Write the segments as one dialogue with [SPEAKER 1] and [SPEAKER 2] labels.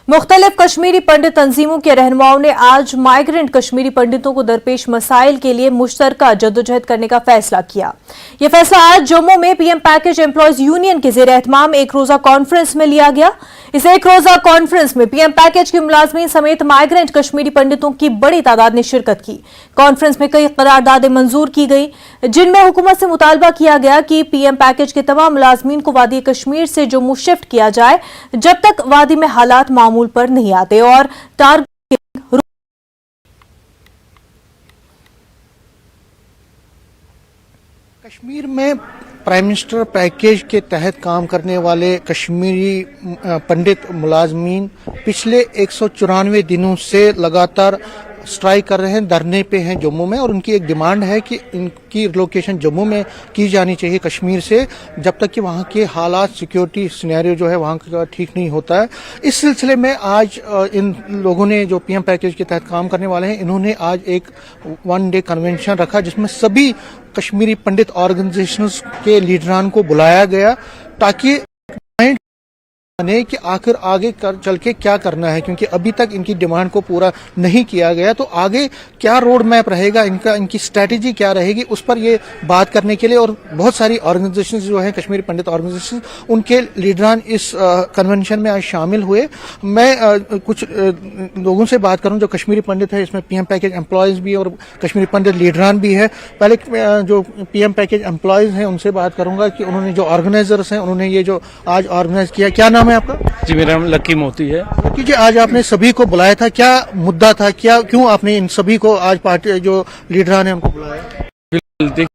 [SPEAKER 1] मुख्तलिफ कश्मीरी पंडित तंजीमों के रहनुमाओं ने आज माइग्रेंट कश्मीरी पंडितों को दरपेश मसाइल के लिए मुश्तरका जद्दोजहद करने का फैसला किया। यह फैसला आज जम्मू में पीएम पैकेज एम्प्लॉयज यूनियन के ज़ेर एहतमाम एक रोजा कॉन्फ्रेंस में लिया गया। इस एक रोजा कॉन्फ्रेंस में पीएम पैकेज के मुलाजमीन समेत माइग्रेंट कश्मीरी पंडितों की बड़ी तादाद ने शिरकत की। कॉन्फ्रेंस में कई करारदादें मंजूर की गई, जिनमें हुकूमत से मुतालबा किया गया कि पीएम पैकेज के तमाम मुलाजमीन को वादी कश्मीर से जम्मू शिफ्ट किया जाए जब तक वादी में हालात मामूल पर नहीं आते और टारगेट।
[SPEAKER 2] कश्मीर में प्राइम मिनिस्टर पैकेज के तहत काम करने वाले कश्मीरी पंडित मुलाजमीन पिछले 194 दिनों से लगातार स्ट्राइक कर रहे हैं, धरने पे हैं जम्मू में, और उनकी एक डिमांड है कि इनकी रिलोकेशन जम्मू में की जानी चाहिए कश्मीर से, जब तक कि वहाँ के हालात सिक्योरिटी सिनेरियो जो है वहाँ का ठीक नहीं होता है। इस सिलसिले में आज इन लोगों ने जो पीएम पैकेज के तहत काम करने वाले हैं, इन्होंने आज एक 1 डे कन्वेंशन रखा जिसमें सभी कश्मीरी पंडित ऑर्गेनाइजेशंस के लीडरान को बुलाया गया ताकि कि आखिर आगे चल के क्या करना है, क्योंकि अभी तक इनकी डिमांड को पूरा नहीं किया गया। तो आगे क्या रोड मैप रहेगा, इनकी स्ट्रेटेजी क्या रहेगी, उस पर ये बात करने के लिए और बहुत सारी ऑर्गेनाइजेशंस जो हैं कश्मीरी पंडित ऑर्गेनाइजेशन, उनके लीडरान इस कन्वेंशन में आज शामिल हुए। मैं कुछ लोगों से बात करूं जो कश्मीरी पंडित है, इसमें पीएम पैकेज एम्प्लॉयज भी और कश्मीरी पंडित लीडरान भी है। पहले जो पीएम पैकेज एम्प्लॉयज हैं उनसे बात करूंगा कि उन्होंने जो ऑर्गेनाइजर्स हैं, उन्होंने ये जो आज ऑर्गेनाइज किया, क्या नाम है आपका?
[SPEAKER 3] जी, मेरा नाम लक्की मोती है।
[SPEAKER 2] लक्की जी, आज आपने सभी को बुलाया था, क्या मुद्दा था, क्यों आपने इन सभी को आज पार्टी जो लीडरान है उनको बुलाया?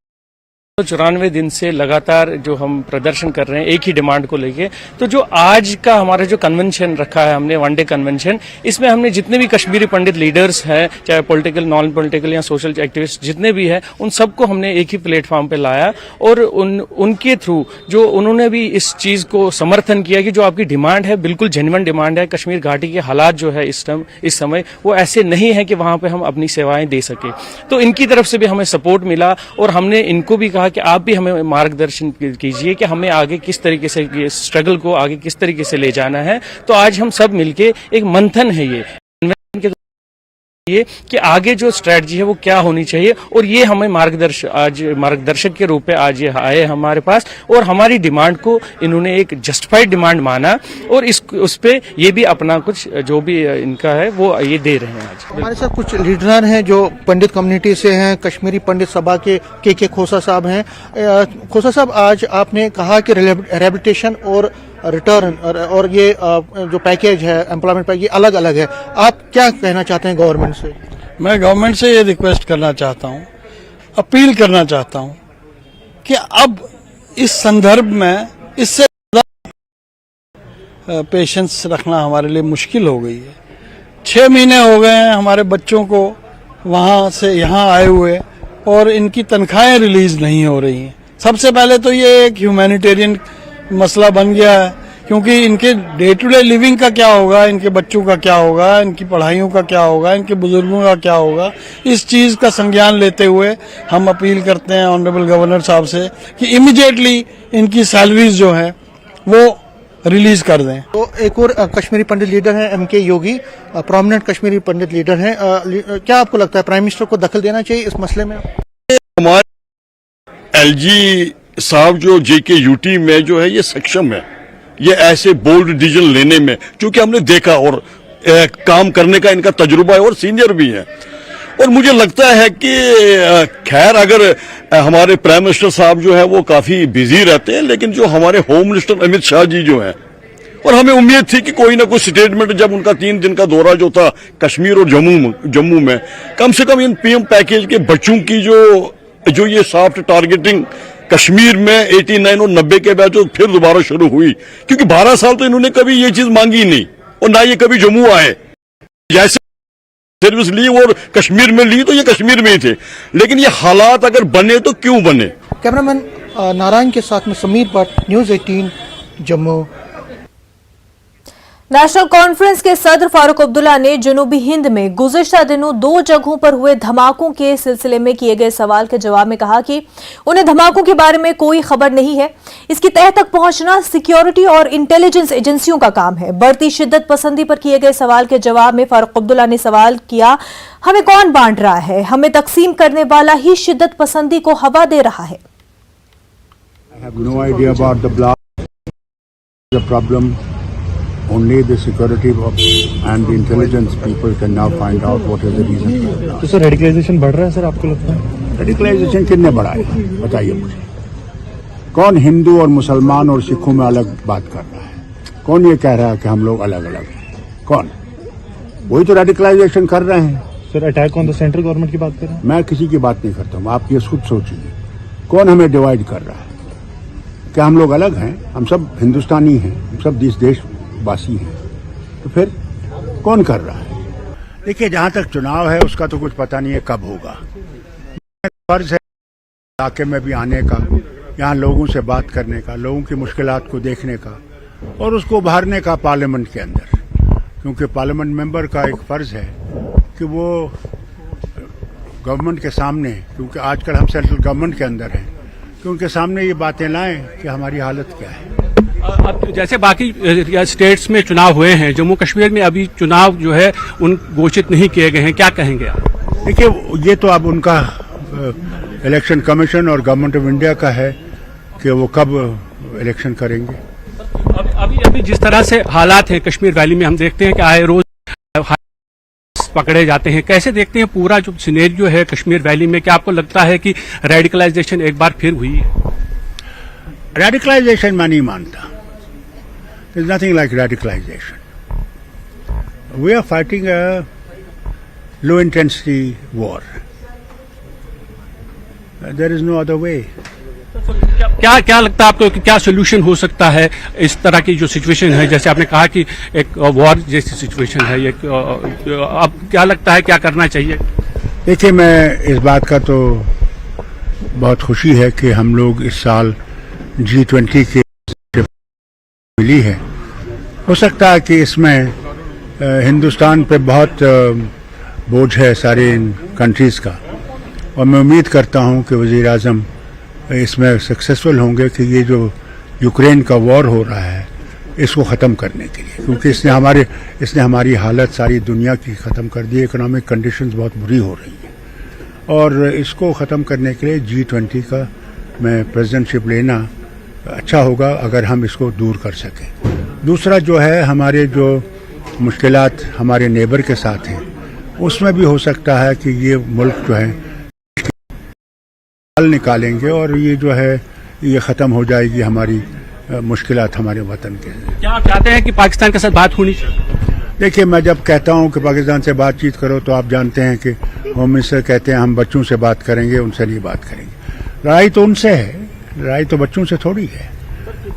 [SPEAKER 3] 94 दिन से लगातार जो हम प्रदर्शन कर रहे हैं एक ही डिमांड को लेके, तो जो आज का हमारा जो कन्वेंशन रखा है हमने, 1 डे कन्वेंशन, इसमें हमने जितने भी कश्मीरी पंडित लीडर्स हैं, चाहे पॉलिटिकल, नॉन पॉलिटिकल या सोशल एक्टिविस्ट जितने भी हैं, उन सबको हमने एक ही प्लेटफॉर्म पे लाया और उनके थ्रू जो उन्होंने भी इस चीज को समर्थन किया कि जो आपकी डिमांड है बिल्कुल जेन्युइन डिमांड है। कश्मीर घाटी के हालात जो है इस समय वो ऐसे नहीं है कि वहां पे हम अपनी सेवाएं दे सके, तो इनकी तरफ से भी हमें सपोर्ट मिला और हमने इनको भी कहा कि आप भी हमें मार्गदर्शन कीजिए कि हमें आगे किस तरीके से ये स्ट्रगल को आगे किस तरीके से ले जाना है। तो आज हम सब मिलके एक मंथन है ये कि आगे जो स्ट्रेटजी है वो क्या होनी चाहिए, और ये हमें मार्गदर्शक के रूप में आज ये आए हमारे पास और हमारी डिमांड को इन्होंने एक जस्टिफाइड डिमांड माना और उस पे ये भी अपना कुछ जो भी इनका है वो ये दे रहे हैं। आज
[SPEAKER 2] हमारे साथ कुछ लीडर हैं जो पंडित कम्युनिटी से हैं, कश्मीरी पंडित सभा के खोसा साहब हैं। खोसा साहब, आज आपने कहा कि रिहेबिलिटेशन और रिटर्न और ये जो पैकेज है एम्प्लॉयमेंट पैकेज अलग अलग है, आप क्या कहना चाहते हैं गवर्नमेंट से?
[SPEAKER 4] मैं गवर्नमेंट से ये रिक्वेस्ट करना चाहता हूँ, अपील करना चाहता हूँ कि अब इस संदर्भ में इससे पेशेंस रखना हमारे लिए मुश्किल हो गई है। 6 महीने हो गए हैं हमारे बच्चों को वहाँ से यहाँ आए हुए और इनकी तनख्वाहें रिलीज नहीं हो रही हैं। सबसे पहले तो ये एक ह्यूमैनिटेरियन मसला बन गया है, क्योंकि इनके डे टू डे लिविंग का क्या होगा, इनके बच्चों का क्या होगा, इनकी पढ़ाइयों का क्या होगा, इनके बुजुर्गों का क्या होगा, इस चीज का संज्ञान लेते हुए हम अपील करते हैं ऑनरेबल गवर्नर साहब से कि इमीडिएटली इनकी सैलरीज जो है वो रिलीज कर दें।
[SPEAKER 2] तो एक और कश्मीरी पंडित लीडर हैं एमके योगी, प्रोमिनेंट कश्मीरी पंडित लीडर हैं। क्या आपको लगता है प्राइम मिनिस्टर को दखल देना चाहिए इस मसले में?
[SPEAKER 5] हमारे एलजी साहब जो जेके यूटी में जो है ये सक्षम है ये ऐसे बोल्ड डिसीजन लेने में, क्योंकि हमने देखा और काम करने का इनका तजुर्बा है और सीनियर भी है। और मुझे लगता है कि खैर अगर हमारे प्राइम मिनिस्टर साहब जो है वो काफी बिजी रहते हैं, लेकिन जो हमारे होम मिनिस्टर अमित शाह जी जो हैं, और हमें उम्मीद थी कि कोई ना कोई स्टेटमेंट, जब उनका 3 दिन का दौरा जो था कश्मीर और जम्मू में, कम से कम इन पीएम पैकेज के बच्चों की जो ये सॉफ्ट टारगेटिंग कश्मीर में 89 और 90 के बाद जो फिर दोबारा शुरू हुई, क्योंकि 12 साल तो इन्होंने कभी ये चीज मांगी नहीं और ना ये कभी जम्मू आए। जैसे सर्विस ली और कश्मीर में ली तो ये कश्मीर में ही थे, लेकिन ये हालात अगर बने तो क्यों बने।
[SPEAKER 2] कैमरामैन नारायण के साथ में Sameer Bhatt, news 18 Jammu.
[SPEAKER 1] National conference के सदर फारूक अब्दुल्ला ने जनूबी हिंद में गुज़िश्ता दिनों 2 जगहों पर हुए धमाकों के सिलसिले में किए गए सवाल के जवाब में कहा कि उन्हें धमाकों के बारे में कोई खबर नहीं है। इसकी तह तक पहुंचना सिक्योरिटी और इंटेलिजेंस एजेंसियों का काम है। बढ़ती शिद्दत पसंदी पर किए गए सवाल के जवाब में फारूक अब्दुल्ला ने सवाल किया, हमें कौन बांट रहा है? हमें तकसीम करने वाला ही शिद्दत पसंदी को हवा दे रहा है।
[SPEAKER 6] I have no idea about the blast, the problem. Only the security and the intelligence people can now find out what is the reason.
[SPEAKER 7] तो सर रेडिकलाइजेशन बढ़ रहा है सर, आपको लगता है?
[SPEAKER 6] रेडिकलाइजेशन किसने बढ़ाया बताइए मुझे। कौन हिंदू और मुसलमान और सिखों में अलग बात कर रहा है? कौन ये कह रहा है कि हम लोग अलग अलग हैं? कौन? वही तो रेडिकलाइजेशन कर रहे हैं।
[SPEAKER 7] Sir attack on the central government की बात कर रहे हैं?
[SPEAKER 6] मैं किसी की बात नहीं करता हूँ, आप ये खुद सोचिए। कौन हमें डिवाइड कर रहा है? क्या हम लोग अलग हैं? हम सब हिंदुस्तानी हैं, हम सब देशवासी हैं, तो फिर कौन कर रहा है? देखिए, जहां तक चुनाव है उसका तो कुछ पता नहीं है कब होगा। फर्ज है इलाके में भी आने का, यहाँ लोगों से बात करने का, लोगों की मुश्किलात को देखने का और उसको उभारने का पार्लियामेंट के अंदर, क्योंकि पार्लियामेंट मेंबर का एक फर्ज है कि वो गवर्नमेंट के सामने, क्योंकि आजकल हम सेंट्रल गवर्नमेंट के अंदर हैं, कि उनके सामने ये बातें लाएं कि हमारी हालत क्या है।
[SPEAKER 8] अब जैसे बाकी स्टेट्स में चुनाव हुए हैं, जम्मू कश्मीर में अभी चुनाव जो है उन घोषित नहीं किए गए हैं, क्या कहेंगे आप?
[SPEAKER 6] देखिए, ये तो अब उनका इलेक्शन कमीशन और गवर्नमेंट ऑफ इंडिया का है कि वो कब इलेक्शन करेंगे।
[SPEAKER 8] अभी जिस तरह से हालात हैं कश्मीर वैली में, हम देखते हैं कि आए रोज पकड़े जाते हैं, कैसे देखते हैं पूरा जो सिनेरियो है कश्मीर वैली में? क्या आपको लगता है कि रेडिकलाइजेशन एक बार फिर हुई है?
[SPEAKER 6] रेडिकलाइजेशन मैं नहीं मानता। There's nothing like radicalization. We are fighting a low intensity war. There is no other way.
[SPEAKER 8] क्या लगता है आपको कि क्या सोल्यूशन हो सकता है इस तरह की जो सिचुएशन है? जैसे आपने कहा कि एक वॉर जैसी सिचुएशन है, अब क्या लगता है क्या करना चाहिए?
[SPEAKER 6] देखिए, मैं इस बात का तो बहुत खुशी है कि हम लोग इस साल G20 के मिली है। हो सकता है कि इसमें हिंदुस्तान पे बहुत बोझ है सारे इन कंट्रीज़ का, और मैं उम्मीद करता हूं कि वज़ीर आज़म इसमें सक्सेसफुल होंगे कि ये जो यूक्रेन का वॉर हो रहा है इसको ख़त्म करने के लिए, क्योंकि इसने हमारी हालत सारी दुनिया की ख़त्म कर दी। इकोनॉमिक कंडीशंस बहुत बुरी हो रही हैं, और इसको ख़त्म करने के लिए G20 का मैं प्रेसिडेंटशिप लेना अच्छा होगा अगर हम इसको दूर कर सकें। दूसरा जो है, हमारे जो मुश्किलात हमारे नेबर के साथ हैं, उसमें भी हो सकता है कि ये मुल्क जो है हल निकालेंगे और ये जो है ये ख़त्म हो जाएगी हमारी मुश्किलात हमारे वतन के।
[SPEAKER 8] क्या आप चाहते हैं कि पाकिस्तान के साथ बात होनी चाहिए?
[SPEAKER 6] देखिए, मैं जब कहता हूं कि पाकिस्तान से बातचीत करो तो आप जानते हैं कि होम मिनिस्टर कहते हैं हम बच्चों से बात करेंगे, उनसे नहीं बात करेंगे। लड़ाई तो उनसे है, लड़ाई तो बच्चों से थोड़ी है।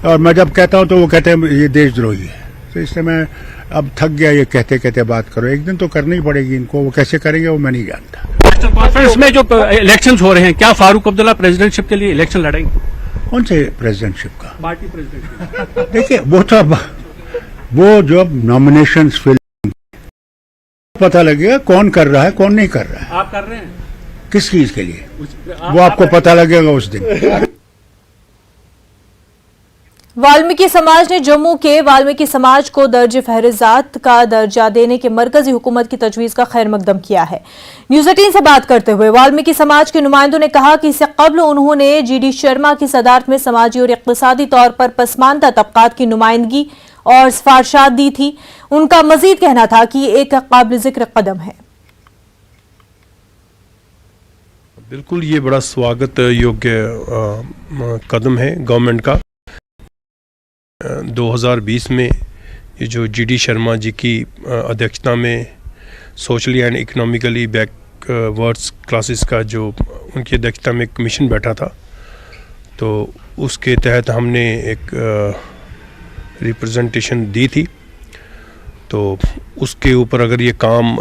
[SPEAKER 6] और मैं जब कहता हूं तो वो कहते हैं ये देशद्रोही है। तो इसलिए मैं अब थक गया ये कहते कहते बात करो। एक दिन तो करनी ही पड़ेगी इनको, वो कैसे करेंगे वो मैं नहीं जानता।
[SPEAKER 8] नेशनल कॉन्फ्रेंस में जो इलेक्शंस हो रहे हैं, क्या फारूक अब्दुल्ला प्रेसिडेंटशिप के लिए इलेक्शन लड़ेंगे?
[SPEAKER 6] कौन से प्रेसिडेंटशिप का?
[SPEAKER 8] Party president.
[SPEAKER 6] देखिए, वो जो नॉमिनेशन फिल पता लगेगा कौन कर रहा है कौन नहीं कर रहा है।
[SPEAKER 8] आप कर रहे हैं?
[SPEAKER 6] किस चीज के लिए? वो आपको पता लगेगा उस दिन।
[SPEAKER 1] वाल्मीकि समाज ने जम्मू के वाल्मीकि समाज को दर्ज फहरिजात का दर्जा देने के मरकजी हुकूमत की तजवीज का खैर मकदम किया है। न्यूज 18 से बात करते हुए वाल्मीकि समाज के नुमाइंदों ने कहा कि इससे कबल उन्होंने GD शर्मा की सदारत में समाजी और इक्तिसादी तौर पर पसमानदा तबकात की नुमाइंदगी और सिफारिशात दी थी। उनका मजीद कहना था कि ये एक काबिल जिक्र कदम है।
[SPEAKER 9] बिल्कुल, ये बड़ा स्वागत योग्य कदम है गवर्नमेंट का। 2020 में ये जो GD शर्मा जी की अध्यक्षता में socially and economically backwards classes का जो उनकी अध्यक्षता में कमीशन बैठा था, तो उसके तहत हमने एक रिप्रेजेंटेशन दी थी। तो उसके ऊपर अगर ये काम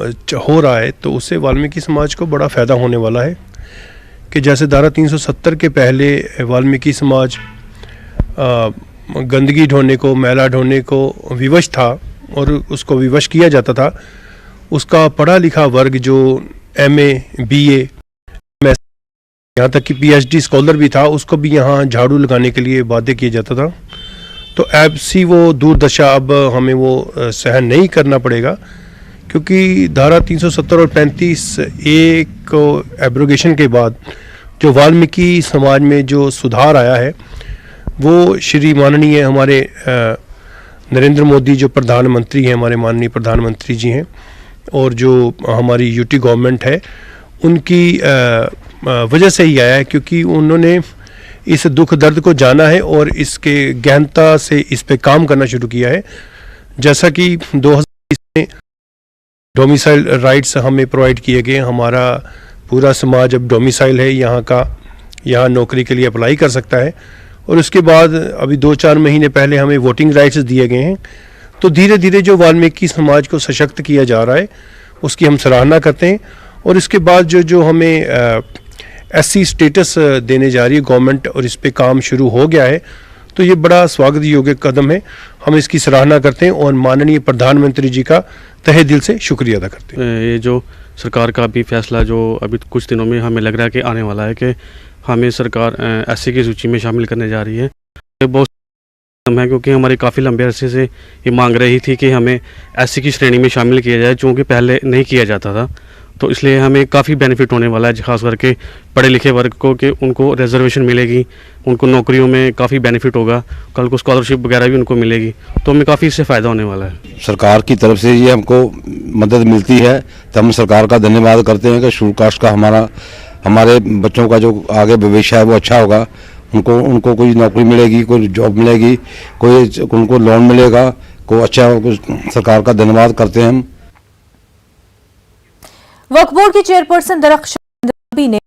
[SPEAKER 9] हो रहा है तो उससे वाल्मीकि समाज को बड़ा फ़ायदा होने वाला है कि जैसे धारा 370 के पहले वाल्मीकि समाज गंदगी ढोने को, मैला ढोने को विवश था, और उसको विवश किया जाता था, उसका पढ़ा लिखा वर्ग जो MA, BA, MS, यहाँ तक कि PhD स्कॉलर भी था, उसको भी यहाँ झाड़ू लगाने के लिए बाध्य किया जाता था। तो ऐसी वो दुर्दशा अब हमें वो सहन नहीं करना पड़ेगा, क्योंकि धारा 370 और 35A को एब्रोगेशन के बाद जो वाल्मीकि समाज में जो सुधार आया है वो श्री माननीय हमारे नरेंद्र मोदी जो प्रधानमंत्री हैं, हमारे माननीय प्रधानमंत्री जी हैं, और जो हमारी यूटी गवर्नमेंट है उनकी वजह से ही आया है, क्योंकि उन्होंने इस दुख दर्द को जाना है और इसके गहनता से इस पे काम करना शुरू किया है। जैसा कि 2020 में डोमिसाइल राइट्स हमें प्रोवाइड किए गए, हमारा पूरा समाज अब डोमिसाइल है यहाँ का, यहाँ नौकरी के लिए अप्लाई कर सकता है, और उसके बाद अभी 2-4 महीने पहले हमें वोटिंग राइट्स दिए गए हैं। तो धीरे धीरे जो वाल्मीकि समाज को सशक्त किया जा रहा है उसकी हम सराहना करते हैं। और इसके बाद जो हमें SC स्टेटस देने जा रही है गवर्नमेंट, और इस पे काम शुरू हो गया है, तो ये बड़ा स्वागत योग्य कदम है, हम इसकी सराहना करते हैं और माननीय प्रधानमंत्री जी का तहे दिल से शुक्रिया अदा करते हैं।
[SPEAKER 10] ये जो सरकार का भी फैसला जो अभी कुछ दिनों में हमें लग रहा है कि आने वाला है कि हमें सरकार SC की सूची में शामिल करने जा रही है, ये बहुत है, क्योंकि हमारी काफ़ी लंबे अरसे से ये मांग रही थी कि हमें SC की श्रेणी में शामिल किया जाए, चूँकि पहले नहीं किया जाता था। तो इसलिए हमें काफ़ी बेनिफिट होने वाला है, खास करके पढ़े लिखे वर्ग को, कि उनको रिजर्वेशन मिलेगी, उनको नौकरियों में काफ़ी बेनिफिट होगा, कल को स्कॉलरशिप वगैरह भी उनको मिलेगी, तो हमें काफ़ी इससे फ़ायदा होने वाला है।
[SPEAKER 11] सरकार की तरफ से ये हमको मदद मिलती है तो हम सरकार का धन्यवाद करते हैं कि शेड्यूल कास्ट का हमारे बच्चों का जो आगे भविष्य है वो अच्छा होगा, उनको कोई नौकरी मिलेगी, कोई जॉब मिलेगी, कोई उनको लोन मिलेगा, कोई अच्छा, सरकार का धन्यवाद करते हैं हम।
[SPEAKER 1] वक्फ बोर्ड की चेयरपर्सन दरख्शान रबी ने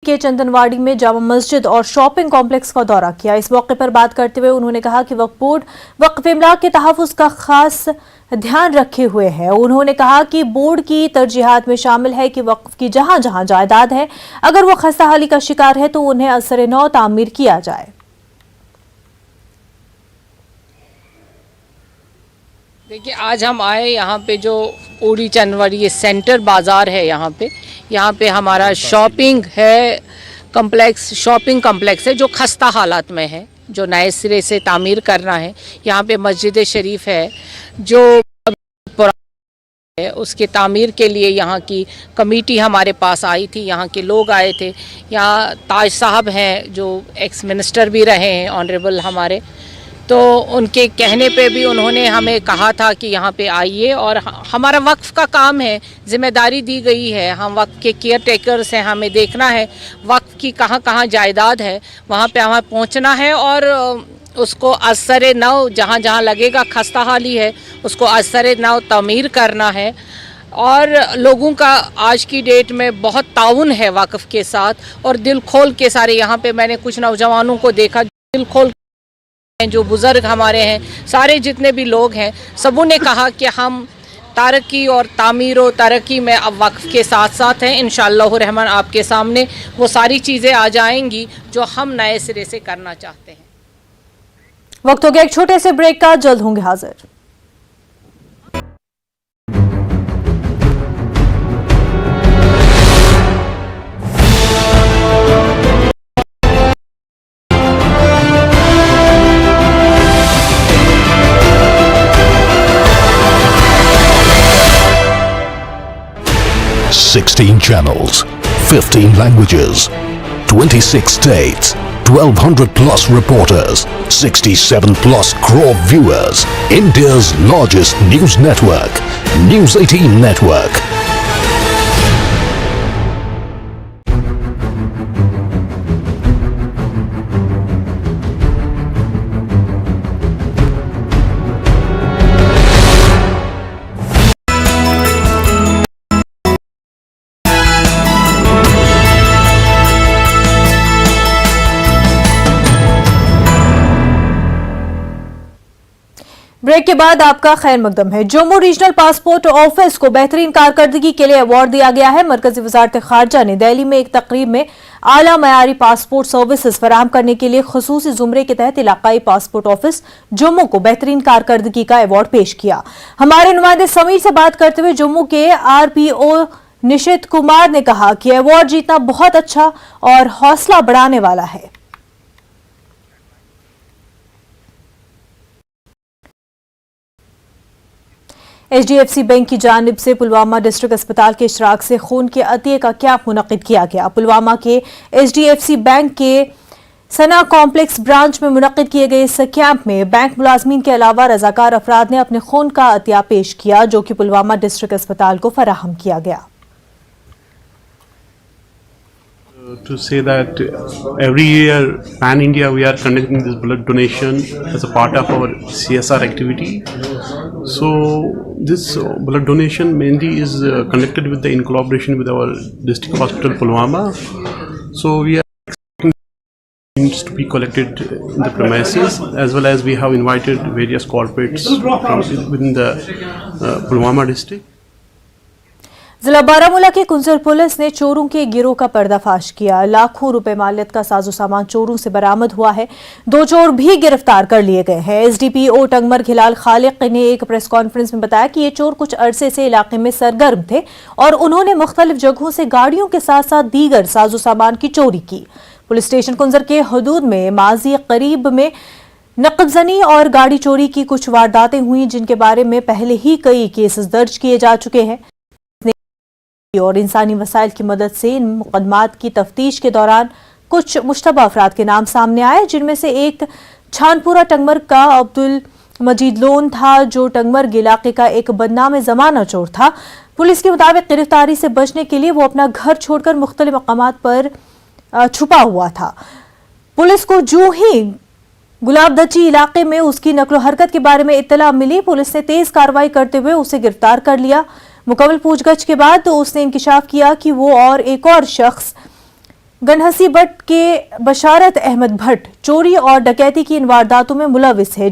[SPEAKER 1] के चंदनवाड़ी में जामा मस्जिद और शॉपिंग कॉम्प्लेक्स का दौरा किया। इस मौके पर बात करते हुए उन्होंने कहा कि वक्फ बोर्ड वक्फ इमलाक के तहफ़्फ़ुज़ का खास ध्यान रखे हुए है। उन्होंने कहा कि बोर्ड की तरजीहात में शामिल है कि वक्फ की जहां जहां जायदाद है, अगर वो खस्ताहाली का शिकार है तो उन्हें असर नौ तामीर किया जाए।
[SPEAKER 12] देखिए, आज हम आए यहाँ पे जो ओडी चंदनवाड़ी ये सेंटर बाज़ार है, यहाँ पे हमारा शॉपिंग कम्प्लेक्स है जो खस्ता हालात में है, जो नए सिरे से तामीर करना है। यहाँ पे मस्जिद शरीफ है जो पुरानी है, उसके तामीर के लिए यहाँ की कमेटी हमारे पास आई थी, यहाँ के लोग आए थे। यहाँ ताज साहब हैं जो एक्स मिनिस्टर भी रहे हैं ऑनरेबल हमारे, तो उनके कहने पे भी उन्होंने हमें कहा था कि यहाँ पे आइए, और हमारा वक्फ का काम है, जिम्मेदारी दी गई है, हम वक्फ के केयर टेकर्स हैं, हमें देखना है वक्फ की कहाँ कहाँ जायदाद है, वहाँ पे हमें पहुँचना है और उसको असर नौ जहाँ जहाँ लगेगा खस्ताहाली है उसको असर नौ तमीर करना है। और लोगों का आज की डेट में बहुत ताउन है वक्फ के साथ, और दिल खोल के सारे, यहाँ पे मैंने कुछ नौजवानों को देखा दिल खोल, जो बुज़ुर्ग हमारे हैं, सारे जितने भी लोग हैं, सबों ने कहा कि हम तरक्की और तामीर और तरक्की में अब वक्फ के साथ साथ हैं। इंशाअल्लाह रहमान आपके सामने वो सारी चीज़ें आ जाएंगी जो हम नए सिरे से करना चाहते हैं।
[SPEAKER 1] वक्त हो गया एक छोटे से ब्रेक का, जल्द होंगे हाजिर।
[SPEAKER 13] Sixteen channels, 15 languages, 26 states, 1200 plus reporters, 67 plus crore viewers. India's largest news network, News 18 Network.
[SPEAKER 1] Break के बाद आपका खैर मकदम है। जम्मू रीजनल पासपोर्ट ऑफिस को बेहतरीन कारकर्दगी के लिए अवार्ड दिया गया है। मरकजी वजारत खारजा ने दिल्ली में एक तकरीब में आला मयारी पासपोर्ट सर्विसेज फराहम करने के लिए खसूसी जुमरे के तहत इलाकाई पासपोर्ट ऑफिस जम्मू को बेहतरीन कारकर्दगी का अवार्ड पेश किया। हमारे नुमाइंदे समीर से बात करते हुए जम्मू के RPO निशित कुमार ने कहा कि अवार्ड जीतना बहुत अच्छा और हौसला बढ़ाने वाला है। HDFC बैंक की जानिब से पुलवामा डिस्ट्रिक्ट अस्पताल के इशराक से खून के अतिये का कैंप मुनक्किद किया गया। पुलवामा के HDFC बैंक के सना कॉम्प्लेक्स ब्रांच में मुनक्किद किए गए इस कैंप में बैंक मुलाजमीन के अलावा रजाकार अफराद ने अपने खून का अतिया पेश किया, जो कि पुलवामा डिस्ट्रिक्ट अस्पताल को फराहम किया गया।
[SPEAKER 14] To say that every year pan India we are conducting this blood donation as a part of our CSR activity. So this blood donation mainly is conducted in collaboration with our district hospital Pulwama. So we are expecting needs to be collected in the premises, as well as we have invited various corporates from within the Pulwama district.
[SPEAKER 1] जिला बारामूला की कुंजर police ने चोरों के गिरोह का पर्दाफाश किया। लाखों रुपए मालियत का साजो सामान चोरों से बरामद हुआ है। 2 चोर भी गिरफ्तार कर लिए गए हैं। SDPO टंगमर हिलाल खालिक ने एक प्रेस कॉन्फ्रेंस में बताया कि ये चोर कुछ अरसे से इलाके में सरगर्म थे और उन्होंने मुख्तलिफ जगहों से गाड़ियों के साथ साथ दीगर साजो सामान की चोरी की। पुलिस स्टेशन कुंजर के हदूद में माजी करीब में नकबजनी और गाड़ी चोरी की कुछ वारदातें हुई, जिनके बारे में पहले ही कई केसेस दर्ज किए जा चुके हैं और इंसानी वसाइल की मदद से इन मुकदमात की तफ्तीश के दौरान कुछ मुश्तबा अफराद के नाम सामने आए, जिनमें से एक छानपुरा टंगमर का अब्दुल मजीद लोन था, जो टंगमर इलाके का एक बदनाम जमाना चोर था। पुलिस के मुताबिक गिरफ्तारी से बचने के लिए वो अपना घर छोड़कर मुख्तलिफ मकामात पर छुपा हुआ था। पुलिस को जो ही गुलाबदची इलाके में उसकी नकलो हरकत के बारे में इत्तला मिली, पुलिस ने तेज कार्रवाई करते हुए उसे गिरफ्तार कर लिया। मुकम्मल पूछगछ के बाद उसने इंकिशाफ किया कि वो और एक और शख्स गनहसी बट के बशारत अहमद भट्ट चोरी और डकैती की इन वारदातों में मुलविस है,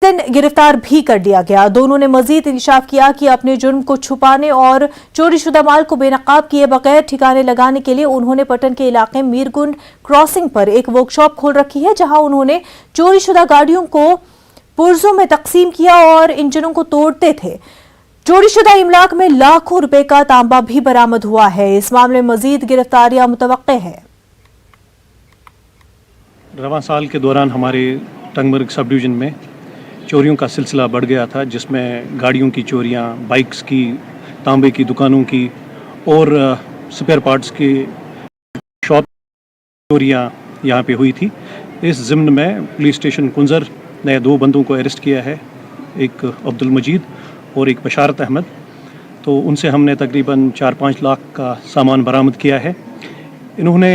[SPEAKER 1] जिन्हें गिरफ्तार भी कर लिया गया। दोनों ने मजीद इंकिशाफ किया कि अपने जुर्म को छुपाने और चोरीशुदा माल को बेनकाब किए बगैर ठिकाने लगाने के लिए उन्होंने पटन के इलाके मीरगुंड क्रॉसिंग पर एक वर्कशॉप खोल रखी है, जहां उन्होंने चोरीशुदा गाड़ियों को पुर्जों में तकसीम किया और इंजनों को तोड़ते थे। चोरीशुदा इमलाक में लाखों रुपए का तांबा भी बरामद हुआ है। इस मामले में मजीद गिरफ्तारियां मुतवक्के हैं।
[SPEAKER 15] रवां साल के दौरान हमारे टंगमर्ग सब डिवीज़न में चोरियों का सिलसिला बढ़ गया था, जिसमें गाड़ियों की चोरियां, बाइक्स की, तांबे की दुकानों की और स्पेयर पार्ट्स की शॉप चोरियां यहाँ पे हुई थी। इस ज़िम्न में पुलिस स्टेशन कुंजर ने 2 बंदों को अरेस्ट किया है, एक अब्दुल मजीद और एक बशारत अहमद। तो उनसे हमने तकरीबन 4-5 लाख का सामान बरामद किया है। इन्होंने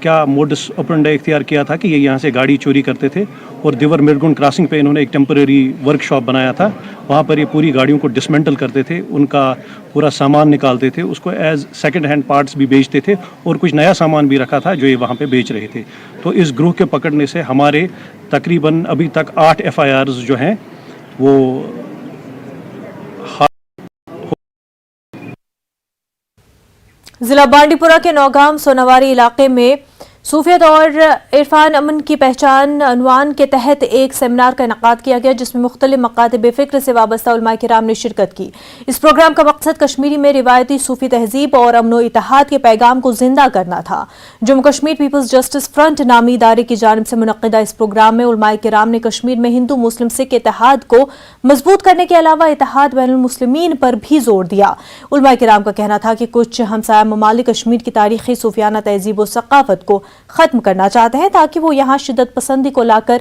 [SPEAKER 15] क्या मोडस ऑपरेंडी इख्तियार किया था कि ये यहाँ से गाड़ी चोरी करते थे और दिवर मिरगुंड क्रॉसिंग पे इन्होंने एक टेम्परेरी वर्कशॉप बनाया था। वहाँ पर ये पूरी गाड़ियों को डिसमेंटल करते थे, उनका पूरा सामान निकालते थे, उसको एज सेकंड हैंड पार्ट्स भी बेचते थे और कुछ नया सामान भी रखा था जो ये वहाँ पे बेच रहे थे। तो इस ग्रुप के पकड़ने से हमारे तकरीबन अभी तक 8 FIRs जो हैं वो
[SPEAKER 1] जिला बांडीपुरा के नौगाम सोनावारी इलाके में सूफियत और इरफान अमन की पहचान अनवान के तहत एक सेमिनार का इनकाद किया गया, जिसमें मुख्तलिफ मकातब फ़िक्र से वाबस्ता उलमा किराम ने शिरकत की। इस प्रोग्राम का मकसद कश्मीरी में रिवायती सूफी तहजीब और अमन व इत्तेहाद के पैगाम को जिंदा करना था। Jammu Kashmir People's Justice Front नामी इदारे की जानिब से मुनक्किदा इस प्रोग्राम में उलमा किराम ने कश्मीर में हिंदू मुस्लिम सिख इत्तेहाद को मजबूत करने के अलावा इत्तेहाद बैनुल मुस्लिमीन पर भी जोर दिया। उलमा किराम का कहना था कि कुछ हमसाया ममालिक कश्मीर की तारीखी सूफियाना तहजीब और सकाफत को खत्म करना चाहते हैं, ताकि वो यहाँ शिद्दत पसंदी को लाकर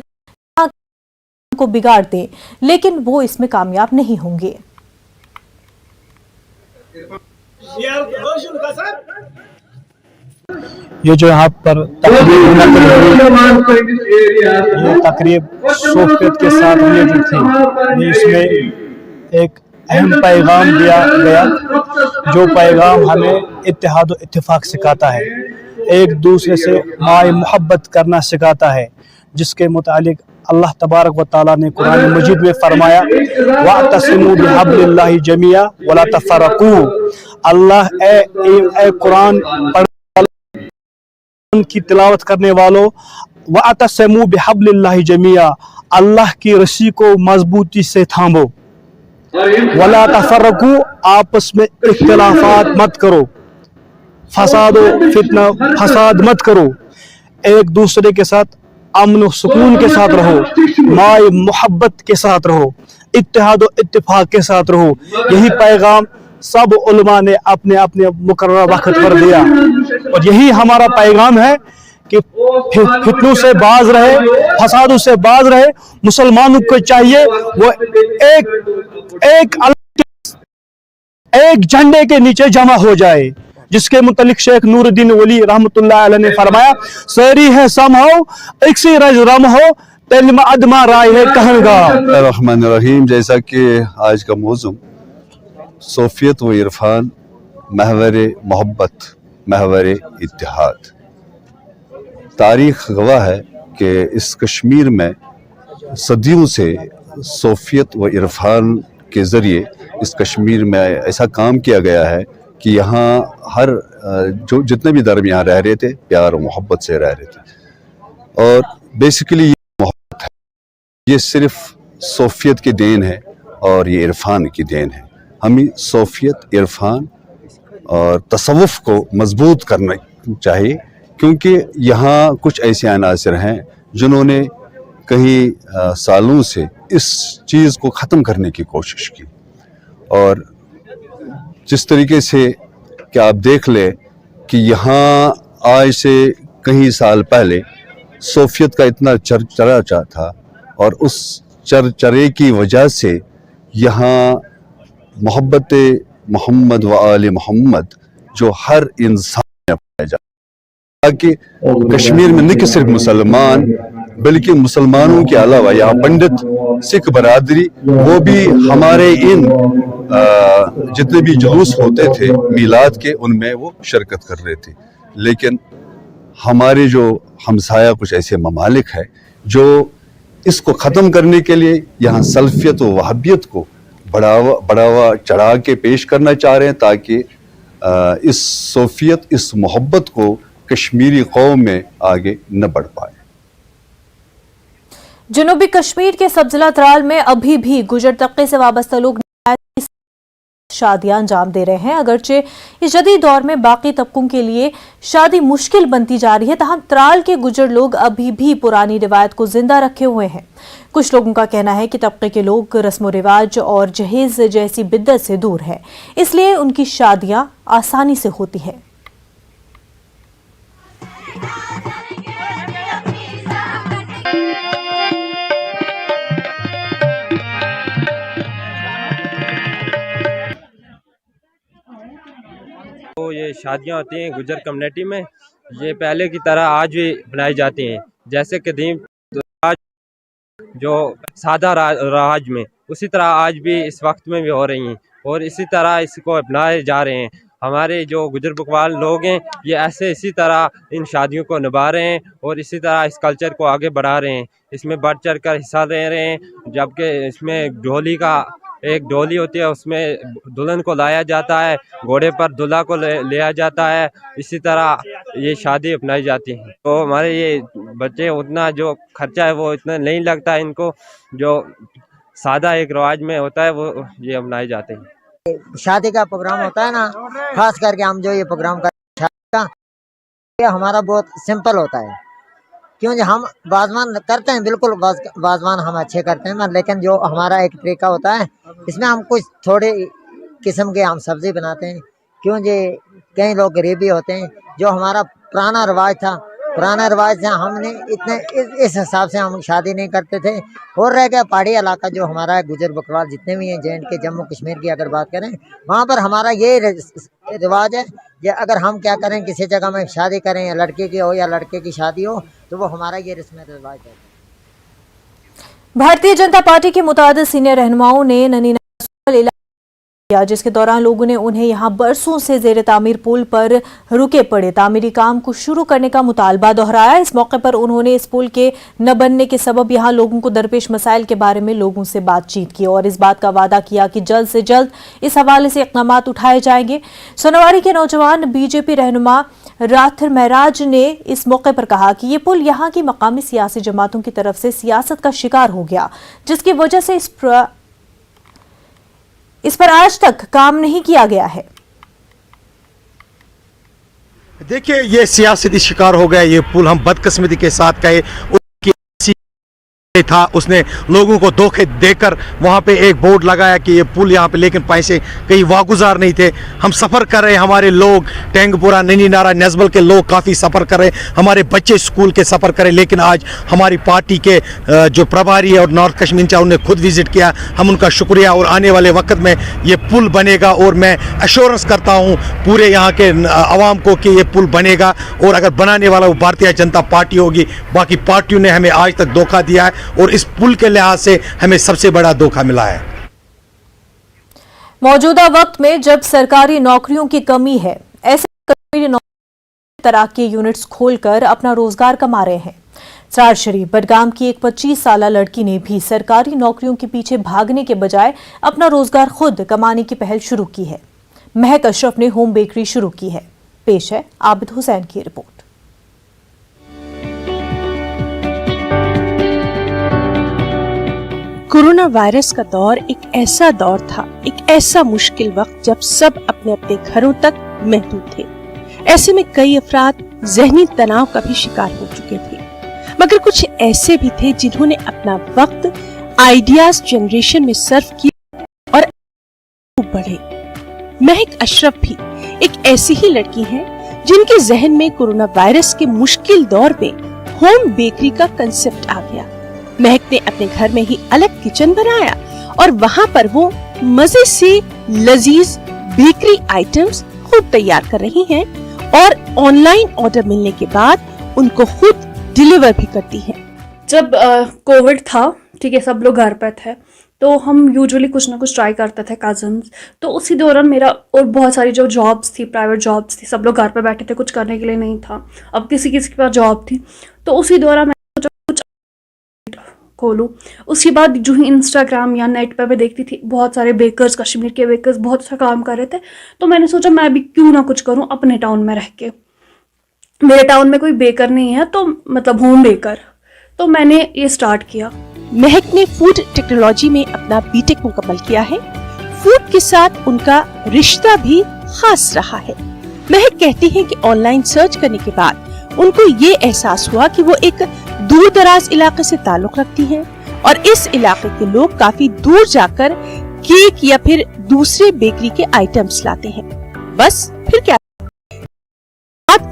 [SPEAKER 1] को बिगाड़ दें, लेकिन वो इसमें कामयाब नहीं होंगे।
[SPEAKER 7] ये जो यहाँ पर तकरीब सूफियत के साथ रिलेटेड थी, इसमें एक अहम पैगाम दिया गया, जो पैगाम हमें इत्तेहाद और इत्तेफाक सिखाता है, एक दूसरे से माय मोहब्बत करना सिखाता है, जिसके मुतालिक अल्लाह तबारक व तआला ने कुरान मजीद में फरमाया वअतसिमू बिहब्लिल्लाहि जमिया वला तफरकू। अल्लाह ए कुरान पढ़ने की तिलावत करने वालों, वअतसिमू बिहब्लिल्लाहि जमिया, अल्लाह की रस्सी को मजबूती से थामो, वला तफरकू, आपस में इख्तिलाफात मत करो, फसाद मत करो, एक दूसरे के साथ अमन और सुकून के साथ रहो, माए मोहब्बत के साथ रहो, इत्तेहाद और इत्तिफाक के साथ रहो। यही पैगाम सब उलमा ने अपने अपने मुकर्रर वक्त पर दिया और यही हमारा पैगाम है कि फितनों से बाज रहे, फसादों से बाज रहे। मुसलमानों को चाहिए वो एक झंडे के नीचे जमा हो जाए, जिसके मुतलिक शेख नूरुद्दीन वली रहमतुल्लाह अलैह ने फरमाया, सरी है सम हो इक्सी रज रम हो तेलम अदमा राय है कहनगा।
[SPEAKER 16] रहमान रहीम, जैसा कि आज का मौजूद सोफियत व इरफान, महवर मोहब्बत, महवर इत्तिहाद। तारीख गवाह है कि इस कश्मीर में सदियों से सोफियत व इरफान के ज़रिए इस कश्मीर में ऐसा काम किया गया है कि यहाँ हर जो जितने भी धर्म यहाँ रह रहे थे प्यार और मोहब्बत से रह रहे थे। और बेसिकली ये मोहब्बत है, ये सिर्फ सोफियत की देन है और ये इरफान की देन है। हमें सोफियत, इरफान और तसव्वुफ को मजबूत करना चाहिए, क्योंकि यहाँ कुछ ऐसे अनासर हैं जिन्होंने कई सालों से इस चीज़ को ख़त्म करने की कोशिश की। और जिस तरीके से कि आप देख ले कि यहाँ आज से कई साल पहले सोफियत का इतना चर्चा था और उस चर्चे की वजह से यहाँ मोहब्बत मोहम्मद व आले मोहम्मद जो हर इंसान में पाया जाता, ताकि कश्मीर में न सिर्फ मुसलमान बल्कि मुसलमानों के अलावा यहाँ पंडित, सिख बरादरी, वो भी हमारे इन जितने भी जुलूस होते थे मिलाद के, उनमें वो शिरकत कर रहे थे। लेकिन हमारे जो हमसाया कुछ ऐसे ममालिक हैं जो इसको ख़त्म करने के लिए यहाँ सल्फियत व वहाबियत को बढ़ावा चढ़ा के पेश करना चाह रहे हैं, ताकि इस सोफियत, इस मोहब्बत को कश्मीरी कौम में आगे न बढ़ पाए।
[SPEAKER 1] जनूबी कश्मीर के सबजिला त्राल में अभी भी गुजर तबके से वाबस्ता लोग शादियां अंजाम दे रहे हैं। अगरचे इस जदीद दौर में बाकी तबकों के लिए शादी मुश्किल बनती जा रही है, ताहम त्राल के गुजर लोग अभी भी पुरानी रिवायत को जिंदा रखे हुए हैं। कुछ लोगों का कहना है कि तबके के लोग रस्म रिवाज और जहेज जैसी बिद्दत से दूर है, इसलिए उनकी शादियां आसानी से होती हैं।
[SPEAKER 17] तो ये शादियां होती हैं गुजर कम्युनिटी में, ये पहले की तरह आज भी बनाई जाती हैं। जैसे कदीम जो सादा राज में, उसी तरह आज भी इस वक्त में भी हो रही हैं और इसी तरह इसको अपनाए जा रहे हैं। हमारे जो गुजर बकवाल लोग हैं ये ऐसे इसी तरह इन शादियों को निभा रहे हैं और इसी तरह इस कल्चर को आगे बढ़ा रहे हैं, इसमें बढ़ चढ़ कर हिस्सा ले रहे हैं। जबकि इसमें ढोली का एक डोली होती है, उसमें दुल्हन को लाया जाता है, घोड़े पर दूल्हा को लिया जाता है, इसी तरह ये शादी अपनाई जाती है। तो हमारे ये बच्चे उतना जो खर्चा है वो इतना नहीं लगता है इनको, जो सादा एक रिवाज में होता है वो ये अपनाए जाते हैं।
[SPEAKER 18] शादी का प्रोग्राम होता है ना, खास करके हम जो ये प्रोग्राम करते हैं ये हमारा बहुत सिंपल होता है, क्योंकि हम वाजवान करते हैं, बिल्कुल वाजवान हम अच्छे करते हैं, लेकिन जो हमारा एक तरीका होता है इसमें हम कुछ थोड़े किस्म के हम सब्जी बनाते हैं, क्योंकि कई लोग गरीब भी होते हैं। जो हमारा पुराना रिवाज था, पुराना रिवाज से हमने इतने इस हिसाब से हम शादी नहीं करते थे। और रह गया पहाड़ी इलाका जो हमारा है, गुजर बकरवाल जितने भी हैं, के जम्मू कश्मीर की अगर बात करें, वहाँ पर हमारा ये रिवाज है कि अगर हम क्या करें, किसी जगह में शादी करें, या लड़के की हो या लड़के की शादी हो, तो वो हमारा ये रस्म रिवाज है।
[SPEAKER 1] भारतीय जनता पार्टी के मुतादिद सीनियर रहनुमाओं ने ननी जिसके दौरान लोगों ने उन्हें यहां बरसों से जेर तामीर पुल पर रुके पड़े तामीरी काम को शुरू करने का मुतालबा दोहराया। इस मौके पर उन्होंने इस पुल के न बनने के सबब यहां लोगों को दरपेश मसाइल के बारे में लोगों से बातचीत की और इस बात का वादा किया कि जल्द से जल्द इस हवाले से इक़दामात उठाए जाएंगे। सोनावारी के नौजवान बीजेपी रहनुमा राथिर महराज ने इस मौके पर कहा कि ये पुल यहां की मकामी सियासी जमातों की तरफ से सियासत का शिकार हो गया, जिसकी वजह से इस पर आज तक काम नहीं किया गया है।
[SPEAKER 19] देखिए, ये सियासती शिकार हो गया। ये पुल हम बदकिस्मती के साथ कहे था, उसने लोगों को धोखे देकर वहाँ पे एक बोर्ड लगाया कि ये पुल यहाँ पे, लेकिन पैसे कहीं वागुजार नहीं थे। हम सफ़र कर रहे, हमारे लोग टेंगपुरा, नैनी नारा, नजबल के लोग काफ़ी सफ़र कर रहे, हमारे बच्चे स्कूल के सफ़र करें, लेकिन आज हमारी पार्टी के जो प्रभारी है और नॉर्थ कश्मीर चाहे उन्हें खुद विज़िट किया, हम उनका शुक्रिया। और आने वाले वक्त में ये पुल बनेगा और मैं एश्योरेंस करता हूँ पूरे यहाँ के आवाम को कि ये पुल बनेगा। और अगर बनाने वाला वो भारतीय जनता पार्टी होगी। बाकी पार्टियों ने हमें आज तक धोखा दिया है और इस पुल के लिहाज से हमें सबसे बड़ा धोखा मिला है।
[SPEAKER 1] मौजूदा वक्त में जब सरकारी नौकरियों की कमी है, ऐसे कश्मीरी नौजवान तरह के यूनिट्स खोलकर अपना रोजगार कमा रहे हैं। सरार शरीफ बडगाम की एक 25 साला लड़की ने भी सरकारी नौकरियों के पीछे भागने के बजाय अपना रोजगार खुद कमाने की पहल शुरू की है। महक अशरफ ने होम बेकरी शुरू की है। पेश है आबिद हुसैन की रिपोर्ट।
[SPEAKER 20] कोरोना वायरस का दौर एक ऐसा दौर था, एक ऐसा मुश्किल वक्त जब सब अपने अपने घरों तक महदूद थे। ऐसे में कई अफराद ज़हनी तनाव का भी शिकार हो चुके थे, मगर कुछ ऐसे भी थे जिन्होंने अपना वक्त आइडियाज जनरेशन में सर्व किया और बढ़े। महक अशरफ भी एक ऐसी ही लड़की है जिनके जहन में कोरोना वायरस के मुश्किल दौर में होम बेकरी का कंसेप्ट आ गया। महक ने अपने घर में ही अलग किचन बनाया और वहाँ पर वो मजे से लजीज बेकरी आइटम्स खुद तैयार कर रही हैं और ऑनलाइन ऑर्डर मिलने के बाद उनको खुद डिलीवर भी करती हैं।
[SPEAKER 21] जब कोविड था, ठीक है, सब लोग घर पर थे, तो हम यूजुअली कुछ ना कुछ ट्राई करते थे कजन्स। तो उसी दौरान मेरा और बहुत सारी जो जॉब्स थी, प्राइवेट जॉब्स थी, सब लोग घर पर बैठे थे, कुछ करने के लिए नहीं था। अब किसी किसी के पास जॉब थी, तो उसी दौरान मैं सोचा कुछ खोलूँ। उसके बाद जो ही इंस्टाग्राम या नेट पर मैं देखती थी, बहुत सारे बेकर्स, कश्मीर के बेकर्स बहुत अच्छा काम कर रहे थे, तो मैंने सोचा मैं भी क्यों ना कुछ करूँ अपने टाउन में रह के। मेरे टाउन में कोई बेकर नहीं है, तो मतलब होम बेकर, तो मैंने ये स्टार्ट किया।
[SPEAKER 20] महक ने फूड टेक्नोलॉजी में अपना बीटेक मुकम्मल किया है। फूड के साथ उनका रिश्ता भी खास रहा है। महक कहती हैं कि ऑनलाइन सर्च करने के बाद उनको ये एहसास हुआ कि वो एक दूर दराज इलाके से ताल्लुक रखती हैं और इस इलाके के लोग काफी दूर जाकर केक या फिर दूसरे बेकरी के आइटम्स लाते हैं। बस फिर क्या,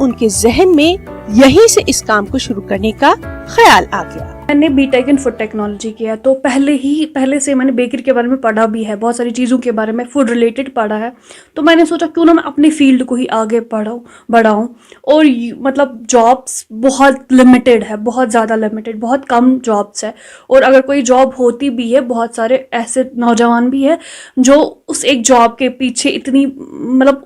[SPEAKER 20] उनके जहन में यहीं से इस काम को शुरू करने का ख्याल आ गया।
[SPEAKER 21] मैंने बीटेक इन फूड टेक्नोलॉजी किया, तो पहले से मैंने बेकरी के बारे में पढ़ा भी है, बहुत सारी चीज़ों के बारे में फूड रिलेटेड पढ़ा है। तो मैंने सोचा क्यों ना मैं अपनी फील्ड को ही आगे बढ़ाऊं। और मतलब जॉब्स बहुत लिमिटेड है, बहुत ज़्यादा लिमिटेड, बहुत कम जॉब्स है। और अगर कोई जॉब होती भी है, बहुत सारे ऐसे नौजवान भी है जो उस एक जॉब के पीछे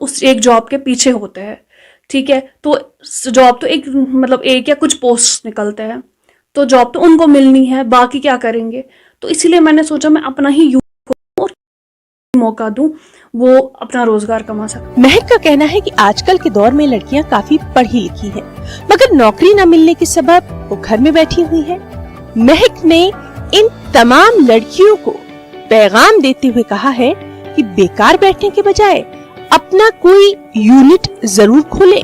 [SPEAKER 21] उस एक जॉब के पीछे होते हैं, ठीक है। तो जॉब तो एक या कुछ पोस्ट निकलते हैं, तो जॉब तो उनको मिलनी है, बाकी क्या करेंगे। तो इसीलिए मैंने सोचा मैं अपना ही और मौका दूं, वो अपना रोजगार कमा सके।
[SPEAKER 20] महक का कहना है कि आजकल के दौर में लड़कियां काफी पढ़ी लिखी हैं, मगर नौकरी न मिलने के सबब वो घर में बैठी हुई हैं। महक ने इन तमाम लड़कियों को पैगाम देते हुए कहा है कि बेकार बैठने के बजाय अपना कोई यूनिट जरूर खोले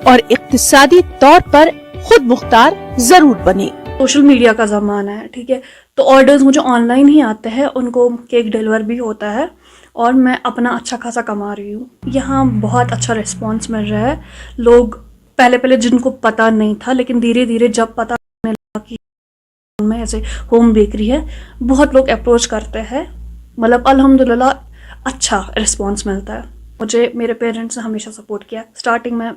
[SPEAKER 20] और इक्तिसादी तौर पर खुद मुख्तार जरूर बने।
[SPEAKER 21] सोशल मीडिया का ज़माना है, ठीक है, तो ऑर्डर्स मुझे ऑनलाइन ही आते हैं, उनको केक डिलीवर भी होता है और मैं अपना अच्छा खासा कमा रही हूँ। यहाँ बहुत अच्छा रिस्पांस मिल रहा है। लोग पहले जिनको पता नहीं था, लेकिन धीरे धीरे जब पता होने लगा कि में ऐसे होम बेकरी है, बहुत लोग अप्रोच करते हैं। मतलब अल्हम्दुलिल्लाह अच्छा रिस्पांस मिलता है। मुझे मेरे पेरेंट्स ने हमेशा सपोर्ट किया। स्टार्टिंग में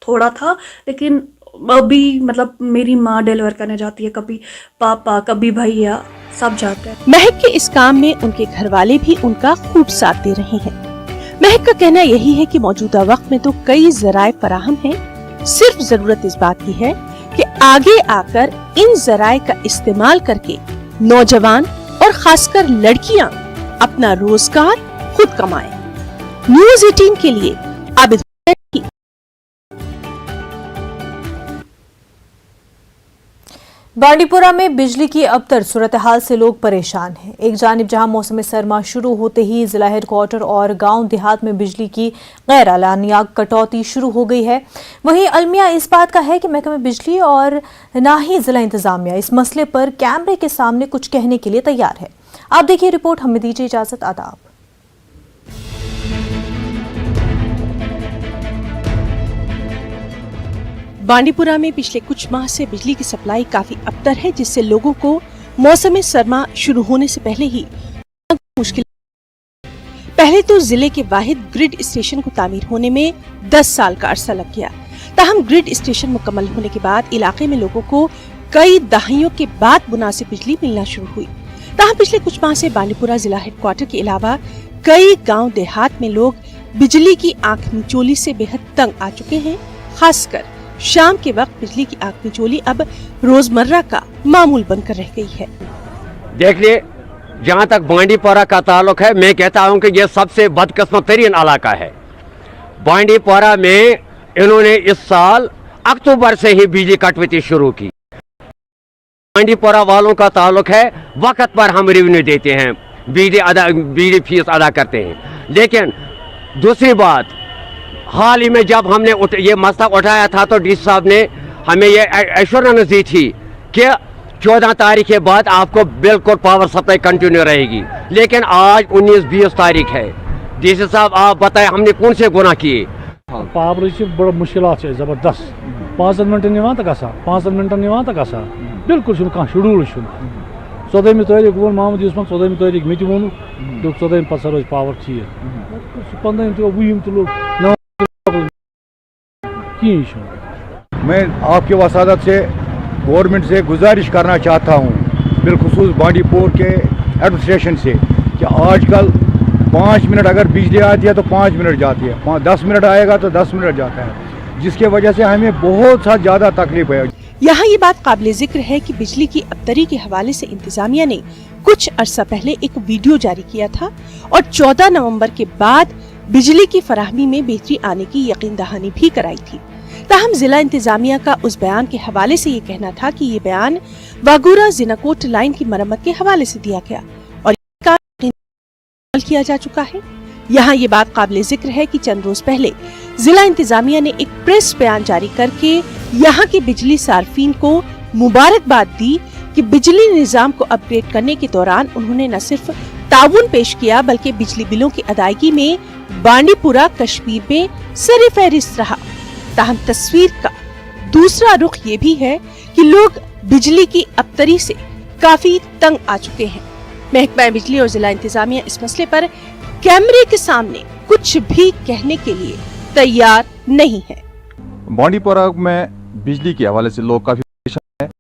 [SPEAKER 21] थोड़ा था, लेकिन अभी मतलब मेरी माँ डिलीवर करने जाती है, कभी पापा, कभी भैया, सब जाते हैं।
[SPEAKER 20] महक के इस काम में उनके घर वाले भी उनका खूब साथ दे रहे हैं। महक का कहना यही है कि मौजूदा वक्त में तो कई जराए फराहम हैं, सिर्फ जरूरत इस बात की है कि आगे आकर इन जराए का इस्तेमाल करके नौजवान और खासकर लड़कियां अपना रोजगार खुद कमाएं। न्यूज़ 18 के लिए आबिद।
[SPEAKER 1] बांडीपुरा में बिजली की अबतर सूरत हाल से लोग परेशान हैं। एक जानिब जहां मौसम सरमा शुरू होते ही जिला हेडक्वार्टर और गांव देहात में बिजली की गैर एलानिया कटौती शुरू हो गई है, वहीं अलमिया इस बात का है कि महकमे बिजली और ना ही जिला इंतजामिया इस मसले पर कैमरे के सामने कुछ कहने के लिए तैयार है। आप देखिए रिपोर्ट, हमें दीजिए इजाजत। आदाब।
[SPEAKER 20] बांडीपुरा में पिछले कुछ माह से बिजली की सप्लाई काफी अबतर है, जिससे लोगों को मौसम सरमा शुरू होने से पहले ही मुश्किल। पहले तो जिले के वाहिद ग्रिड स्टेशन को तामीर होने में 10 साल का अरसा लग गया। ताहम ग्रिड स्टेशन मुकम्मल होने के बाद इलाके में लोगों को कई दहाइयों के बाद मुनासिब बिजली मिलना शुरू हुई। ताहम पिछले कुछ माह से बांडीपुरा जिला हेडक्वार्टर के अलावा कई गाँव देहात में लोग बिजली की आंख मिचोली से बेहद तंग आ चुके हैं। खासकर शाम के वक्त बिजली की आंख मिचोली अब रोजमर्रा का मामूल बनकर रह गई है।
[SPEAKER 3] देखिए, जहाँ तक बांडीपुरा का ताल्लुक है, मैं कहता हूँ कि यह सबसे बदकिस्मत तरीन इलाका है। बांडीपुरा में इन्होंने इस साल अक्टूबर से ही बिजली कटौती शुरू की। बांडीपुरा वालों का ताल्लुक है, वक्त पर हम रेवेन्यू देते हैं, बिजली फीस अदा करते हैं। लेकिन दूसरी बात, हाल ही में जब हमने ये मसला उठाया था तो डी साहब ने हमें ये एश्योरेंस दी थी कि 14 तारीख के बाद आपको बिल्कुल पावर सप्लाई कंटिन्यू रहेगी। लेकिन आज 19-20 तारीख है। डी साहब आप बताएं, हमने कौन से गुनाह किए?
[SPEAKER 22] पावर बड़ा मुश्किल जबरदस्त 5 मिनटन 5 मिनटन बिल्कुल शेड्यूल 14 तारीख वो मोहम्मद यूसुफ 14 तारीख मे वो 14 पे रोज पावर ठीक 15 तो 20 तो लोग।
[SPEAKER 6] मैं आपके वसादत से गवर्नमेंट से गुजारिश करना चाहता हूँ, बिलखुसूस बांडीपुर के एडमिनिस्ट्रेशन से, कि आजकल 5 मिनट अगर बिजली आती है तो 5 मिनट जाती है, 10 मिनट आएगा तो 10 मिनट जाता है, जिसके वजह से हमें बहुत सा ज़्यादा तकलीफ है।
[SPEAKER 20] यहाँ ये बात काबिल जिक्र है कि बिजली की अबतरी के हवाले से इंतजामिया ने कुछ अरसा पहले एक वीडियो जारी किया था और 14 नवंबर के बाद बिजली की फराहमी में बेहतरी आने की यकीन दहानी भी कराई थी। ताहम जिला इंतजामिया का उस बयान के हवाले से ये कहना था कि ये बयान वागूरा जिनाकोट लाइन की मरम्मत के हवाले से दिया गया और किया जा चुका है। यहाँ ये बात काबिल जिक्र है कि चंद रोज पहले जिला इंतजामिया ने एक प्रेस बयान जारी करके यहाँ के बिजली सार्फिन को मुबारकबाद दी कि बिजली निजाम को अपग्रेड करने के दौरान उन्होंने न सिर्फ ताउन पेश किया बल्कि बिजली बिलों की अदायगी में बांडीपुरा कश्मीर में सर-ए-फहरिस्त रहा। ताहम तस्वीर का दूसरा रुख ये भी है कि लोग बिजली की अबतरी से काफी तंग आ चुके हैं। महकमा बिजली और जिला इंतजामिया इस मसले पर कैमरे के सामने कुछ भी कहने के लिए तैयार नहीं है।
[SPEAKER 23] बांडीपुरा में बिजली के हवाले से लोग काफी परेशान हैं।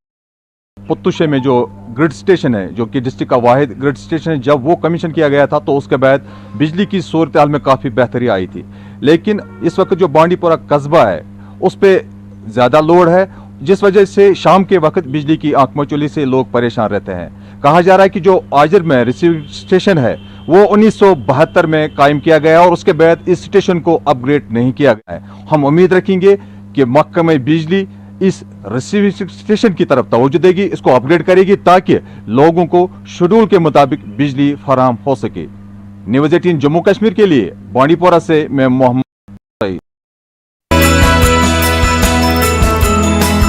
[SPEAKER 23] पुत्तुशे में जो ग्रिड स्टेशन है, जो कि डिस्ट्रिक्ट का वाहिद ग्रिड स्टेशन है, जब वो कमीशन किया गया था तो उसके बाद बिजली की सूरत हाल में काफ़ी बेहतरी आई थी। लेकिन इस वक्त जो बांडीपुरा कस्बा है उस पर ज़्यादा लोड है, जिस वजह से शाम के वक्त बिजली की आंख मचोली से लोग परेशान रहते हैं। कहा जा रहा है कि जो आजर में रिसीविंग स्टेशन है वो 1972 में कायम किया गया और उसके बाद इस स्टेशन को अपग्रेड नहीं किया गया है। हम उम्मीद रखेंगे कि महकमा बिजली इस रिसीविंग स्टेशन की तरफ तवज्जो देगी, इसको अपग्रेड करेगी ताकि लोगों को शेड्यूल के मुताबिक बिजली फराहम हो सके। न्यूज़ 18 जम्मू कश्मीर के लिए बांडीपुरा से मैं मोहम्मद।